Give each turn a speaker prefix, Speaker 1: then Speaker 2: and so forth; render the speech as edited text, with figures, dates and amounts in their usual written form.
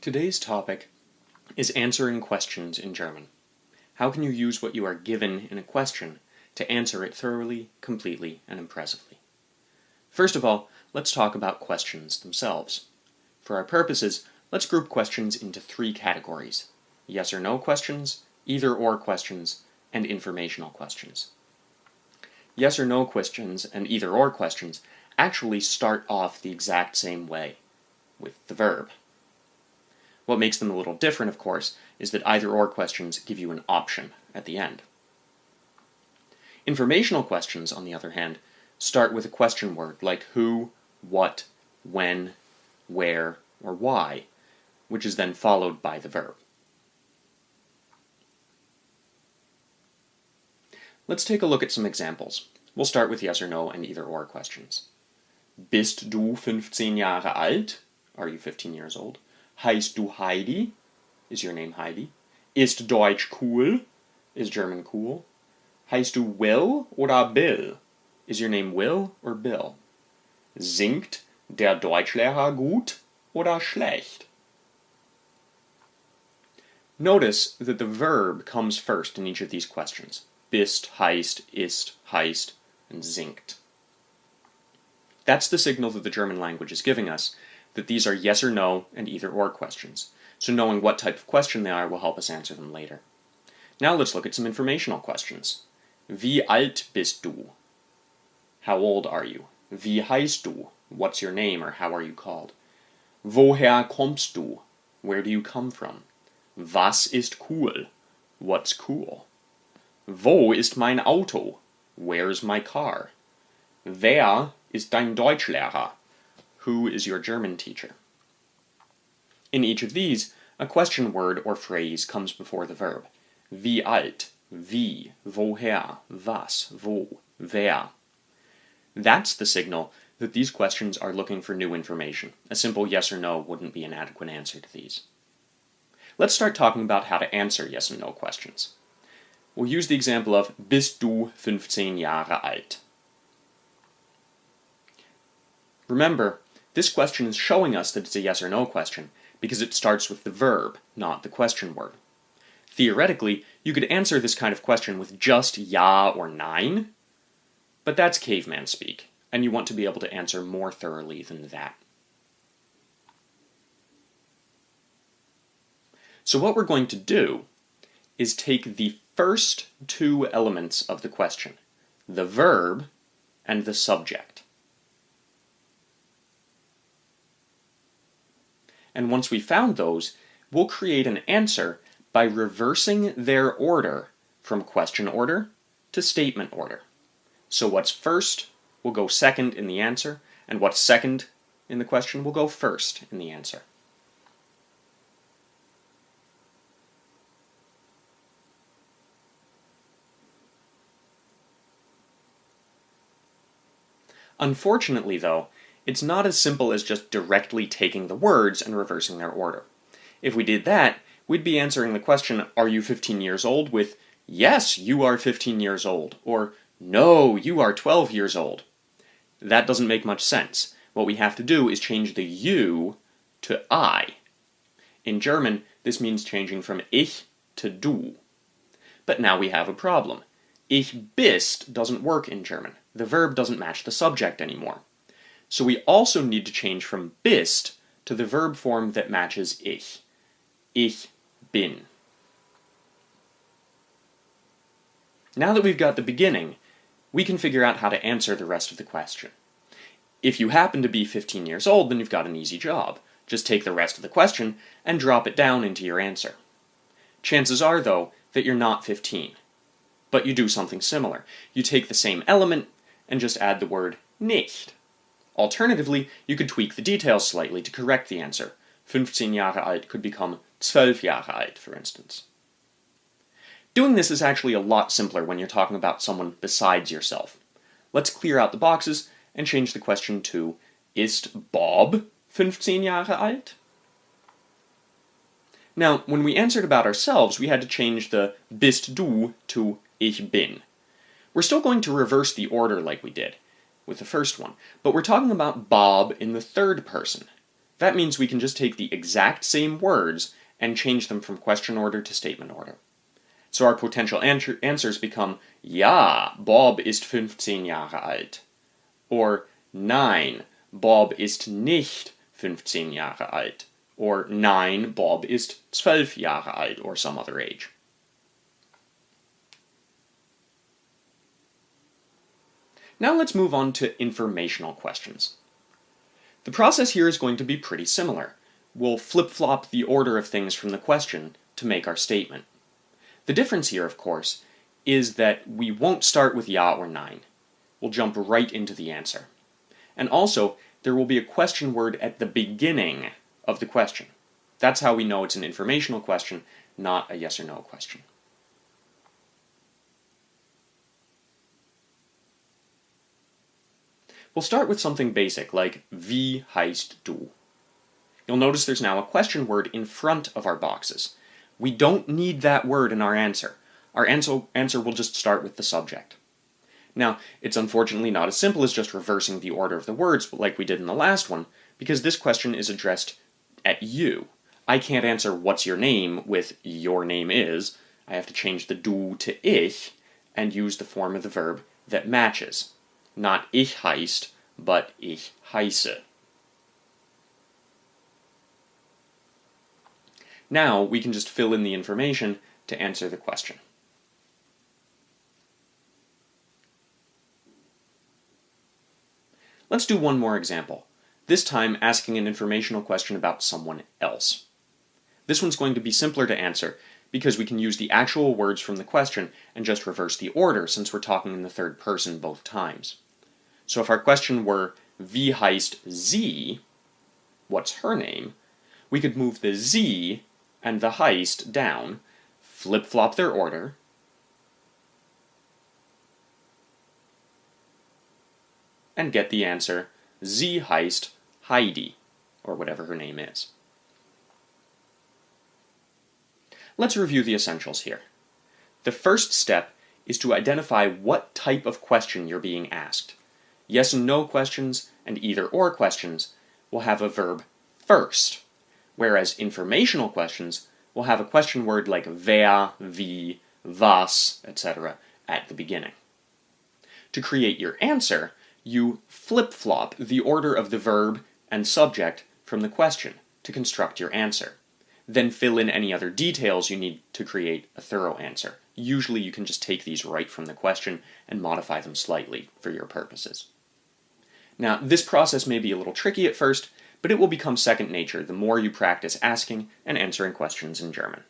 Speaker 1: Today's topic is answering questions in German. How can you use what you are given in a question to answer it thoroughly, completely, and impressively? First of all, let's talk about questions themselves. For our purposes, let's group questions into three categories: yes or no questions, either or questions, and informational questions. Yes or no questions and either or questions actually start off the exact same way, with the verb. What makes them a little different, of course, is that either or questions give you an option at the end. Informational questions, on the other hand, start with a question word like who, what, when, where, or why, which is then followed by the verb. Let's take a look at some examples. We'll start with yes or no and either or questions. Bist du 15 Jahre alt? Are you 15 years old? Heißt du Heidi? Is your name Heidi? Ist Deutsch cool? Is German cool? Heißt du Will oder Bill? Is your name Will or Bill? Singt der Deutschlehrer gut oder schlecht? Notice that the verb comes first in each of these questions. Bist, heißt, ist, heißt, and singt. That's the signal that the German language is giving us, that these are yes or no and either or questions. So knowing what type of question they are will help us answer them later. Now let's look at some informational questions. Wie alt bist du? How old are you? Wie heißt du? What's your name or how are you called? Woher kommst du? Where do you come from? Was ist cool? What's cool? Wo ist mein Auto? Where's my car? Wer ist dein Deutschlehrer? Who is your German teacher? In each of these, a question word or phrase comes before the verb. Wie alt, wie, woher, was, wo, wer. That's the signal that these questions are looking for new information. A simple yes or no wouldn't be an adequate answer to these. Let's start talking about how to answer yes and no questions. We'll use the example of Bist du 15 Jahre alt? Remember, this question is showing us that it's a yes or no question because it starts with the verb, not the question word. Theoretically, you could answer this kind of question with just ja or nein, but that's caveman speak, and you want to be able to answer more thoroughly than that. So what we're going to do is take the first two elements of the question, the verb and the subject. And once we've found those, we'll create an answer by reversing their order from question order to statement order. So what's first will go second in the answer, and what's second in the question will go first in the answer. Unfortunately, though, it's not as simple as just directly taking the words and reversing their order. If we did that, we'd be answering the question, are you 15 years old, with, yes, you are 15 years old, or no, you are 12 years old. That doesn't make much sense. What we have to do is change the you to I. In German, this means changing from ich to du. But now we have a problem. Ich bist doesn't work in German. The verb doesn't match the subject anymore. So we also need to change from bist to the verb form that matches ich. Ich bin. Now that we've got the beginning, we can figure out how to answer the rest of the question. If you happen to be 15 years old, then you've got an easy job. Just take the rest of the question and drop it down into your answer. Chances are, though, that you're not 15. But you do something similar. You take the same element and just add the word nicht. Alternatively, you could tweak the details slightly to correct the answer. 15 Jahre alt could become 12 Jahre alt, for instance. Doing this is actually a lot simpler when you're talking about someone besides yourself. Let's clear out the boxes and change the question to, Ist Bob 15 Jahre alt? Now, when we answered about ourselves, we had to change the bist du to ich bin. We're still going to reverse the order like we did with the first one, but we're talking about Bob in the third person. That means we can just take the exact same words and change them from question order to statement order. So our potential answers become, Ja, Bob ist 15 Jahre alt. Or, Nein, Bob ist nicht 15 Jahre alt. Or, Nein, Bob ist 12 Jahre alt, or some other age. Now let's move on to informational questions. The process here is going to be pretty similar. We'll flip-flop the order of things from the question to make our statement. The difference here, of course, is that we won't start with ja or nein. We'll jump right into the answer. And also, there will be a question word at the beginning of the question. That's how we know it's an informational question, not a yes or no question. We'll start with something basic, like Wie heißt du? You'll notice there's now a question word in front of our boxes. We don't need that word in our answer. Our answer will just start with the subject. Now, it's unfortunately not as simple as just reversing the order of the words like we did in the last one, because this question is addressed at you. I can't answer what's your name with your name is. I have to change the du to ich and use the form of the verb that matches. Not ich heißt, but ich heiße. Now we can just fill in the information to answer the question. Let's do one more example, this time asking an informational question about someone else. This one's going to be simpler to answer because we can use the actual words from the question and just reverse the order since we're talking in the third person both times. So if our question were, Wie heißt sie? What's her name? We could move the sie and the heißt down, flip-flop their order, and get the answer, Sie heißt Heidi, or whatever her name is. Let's review the essentials here. The first step is to identify what type of question you're being asked. Yes and no questions and either or questions will have a verb first, whereas informational questions will have a question word like wer, wie, was, etc. at the beginning. To create your answer, you flip-flop the order of the verb and subject from the question to construct your answer. Then fill in any other details you need to create a thorough answer. Usually you can just take these right from the question and modify them slightly for your purposes. Now, this process may be a little tricky at first, but it will become second nature the more you practice asking and answering questions in German.